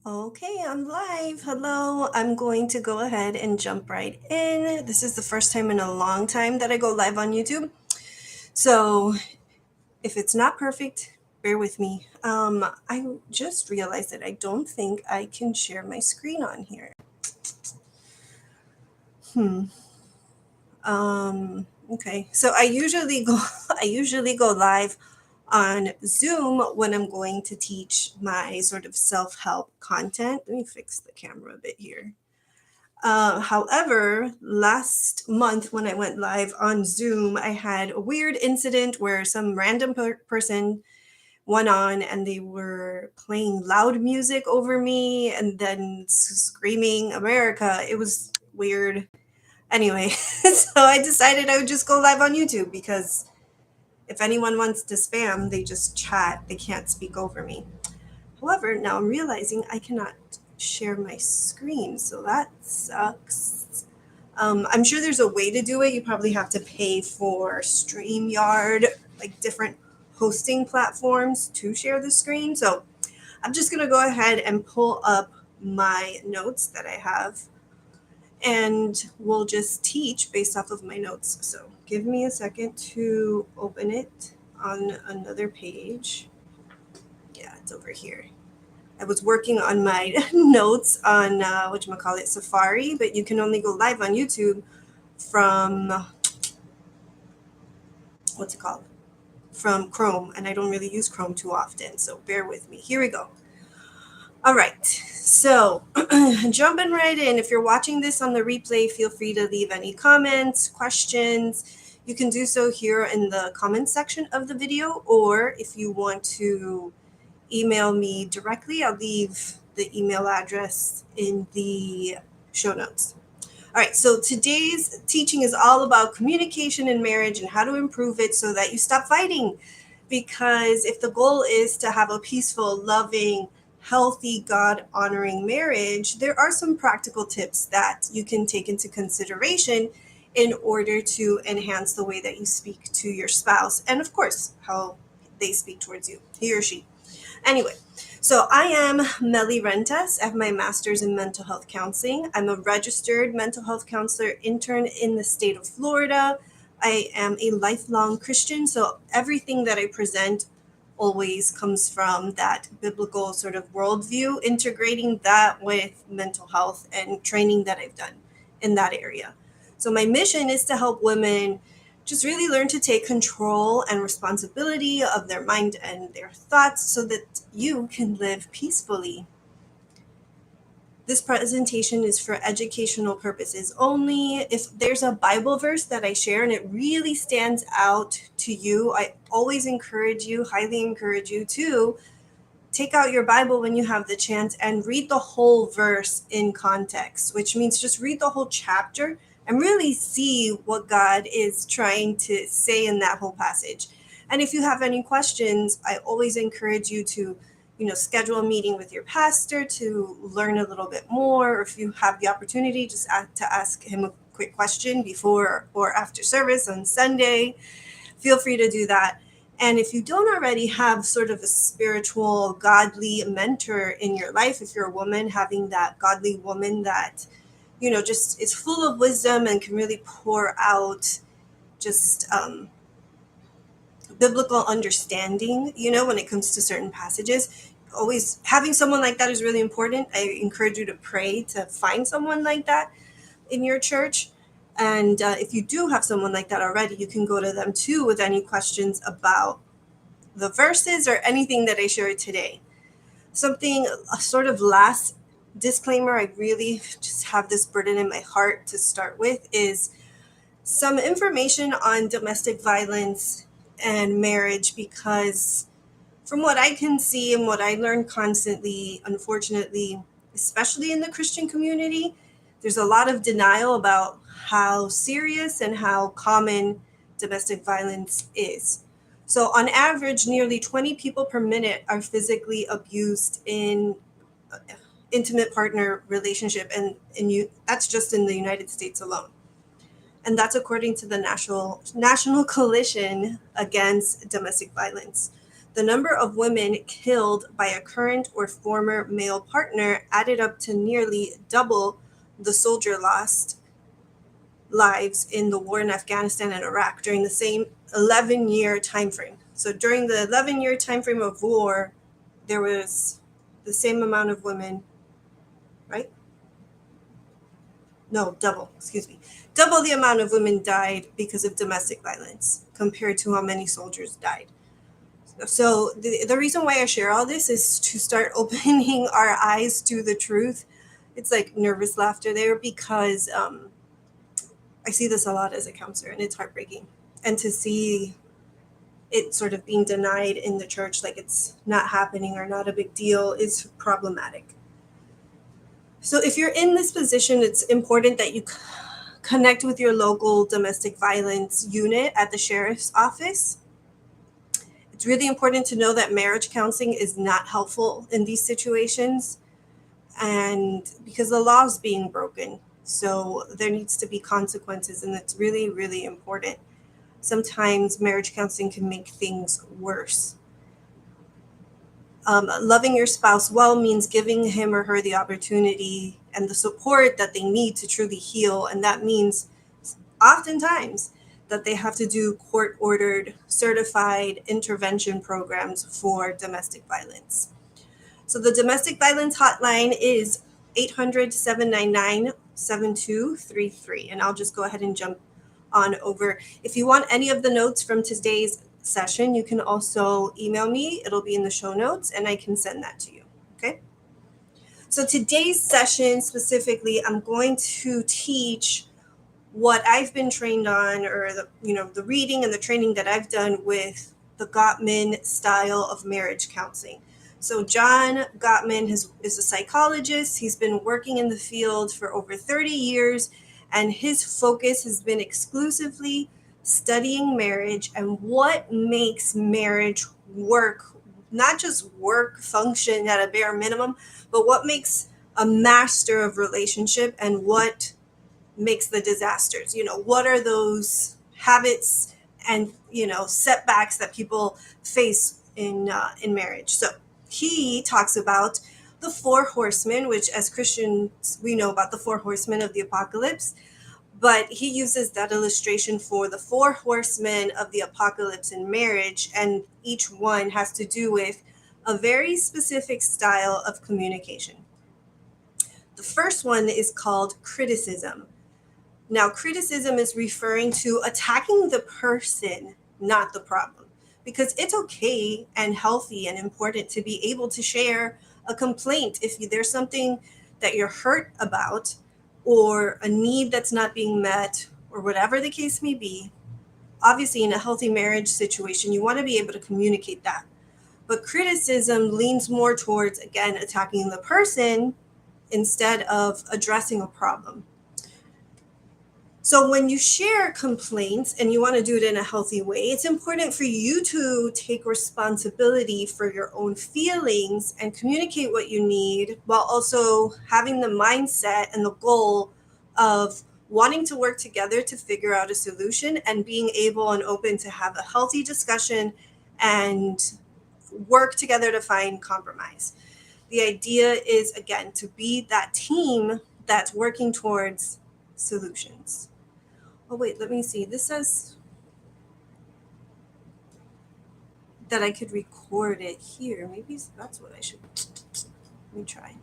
Okay, I'm live. Hello. I'm going to go ahead and jump right in. This is the first time in a long time that I go live on YouTube. So if it's not perfect, bear with me. I just realized that I don't think I can share my screen on here. Hmm. Okay. So I usually go I usually go live on Zoom when I'm going to teach my sort of self-help content. Let me fix the camera a bit here. However, last month when I went live on Zoom, I had a weird incident where some random person went on and they were playing loud music over me and then screaming America. It was weird. Anyway, so I decided I would just go live on YouTube because if anyone wants to spam, they just chat. They can't speak over me. However, now I'm realizing I cannot share my screen, so that sucks. I'm sure there's a way to do it. You probably have to pay for StreamYard, like different hosting platforms to share the screen. So I'm just going to go ahead and pull up my notes that I have and we'll just teach based off of my notes. So give me a second to open it on another page. Yeah, it's over here. I was working on my notes on whatchamacallit, Safari, but you can only go live on YouTube from, what's it called? From Chrome, and I don't really use Chrome too often, so bear with me. Here we go. All right, so jumping right in. If you're watching this on the replay, feel free to leave any comments, questions. You can do so here in the comments section of the video, or if you want to email me directly, I'll leave the email address in the show notes. All right, so today's teaching is all about communication in marriage and how to improve it so that you stop fighting. Because if the goal is to have a peaceful, loving, healthy, God honoring marriage, there are some practical tips that you can take into consideration in order to enhance the way that you speak to your spouse and, of course, how they speak towards you, he or she. Anyway, so I am Melly Rentas. I have my master's in mental health counseling. I'm a registered mental health counselor intern in the state of Florida. I am a lifelong Christian, so everything that I present always comes from that biblical sort of worldview, integrating that with mental health and training that I've done in that area. So my mission is to help women just really learn to take control and responsibility of their mind and their thoughts so that you can live peacefully. This presentation is for educational purposes only. If there's a Bible verse that I share and it really stands out to you, I always encourage you, highly encourage you to take out your Bible when you have the chance and read the whole verse in context, which means just read the whole chapter and really see what God is trying to say in that whole passage. And if you have any questions, I always encourage you to, schedule a meeting with your pastor to learn a little bit more. Or if you have the opportunity, just to ask him a quick question before or after service on Sunday, feel free to do that. And if you don't already have sort of a spiritual, godly mentor in your life, if you're a woman, having that godly woman that, just is full of wisdom and can really pour out just biblical understanding, when it comes to certain passages, always having someone like that is really important. I encourage you to pray to find someone like that in your church. And if you do have someone like that already, you can go to them too with any questions about the verses or anything that I shared today. Something, a sort of last disclaimer, I really just have this burden in my heart to start with is some information on domestic violence and marriage, because from what I can see and what I learn constantly, unfortunately, especially in the Christian community, there's a lot of denial about how serious and how common domestic violence is. So, on average, nearly 20 people per minute are physically abused in intimate partner relationship, and that's just in the United States alone. And that's according to the National Coalition Against Domestic Violence. the number of women killed by a current or former male partner added up to nearly double the soldier lost lives in the war in Afghanistan and Iraq during the same 11-year time frame. So during the 11-year time frame of war, there was the same amount of women, right? No, double, excuse me. Double the amount of women died because of domestic violence compared to how many soldiers died. So the reason why I share all this is to start opening our eyes to the truth. It's like nervous laughter there because I see this a lot as a counselor, and it's heartbreaking. And to see it sort of being denied in the church, like it's not happening or not a big deal, is problematic. So if you're in this position, it's important that you connect with your local domestic violence unit at the sheriff's office. It's really important to know that marriage counseling is not helpful in these situations, and because the law is being broken. So there needs to be consequences, and it's really, really important. Sometimes marriage counseling can make things worse. Loving your spouse well means giving him or her the opportunity and the support that they need to truly heal. And that means oftentimes that they have to do court ordered, certified intervention programs for domestic violence. So the domestic violence hotline is 800-799-7233. And I'll just go ahead and jump on over. If you want any of the notes from today's session, you can also email me. It'll be in the show notes and I can send that to you. Okay. So today's session specifically, I'm going to teach what I've been trained on, or the reading and the training that I've done with the Gottman style of marriage counseling. So John Gottman is a psychologist. He's been working in the field for over 30 years, and his focus has been exclusively studying marriage and what makes marriage work, not just work, function at a bare minimum, but what makes a master of relationship and what makes the disasters. What are those habits and setbacks that people face in marriage? So he talks about the four horsemen, which as Christians we know about the four horsemen of the apocalypse, but he uses that illustration for the four horsemen of the apocalypse in marriage, and each one has to do with a very specific style of communication. The first one is called criticism. Now, criticism is referring to attacking the person, not the problem, because it's okay and healthy and important to be able to share a complaint if there's something that you're hurt about, or a need that's not being met, or whatever the case may be. Obviously, in a healthy marriage situation, you want to be able to communicate that. But criticism leans more towards, again, attacking the person instead of addressing a problem. So when you share complaints and you want to do it in a healthy way, it's important for you to take responsibility for your own feelings and communicate what you need, while also having the mindset and the goal of wanting to work together to figure out a solution, and being able and open to have a healthy discussion and work together to find compromise. The idea is, again, to be that team that's working towards solutions. Oh, wait, let me see. This says that I could record it here. Maybe that's what I should. Let me try.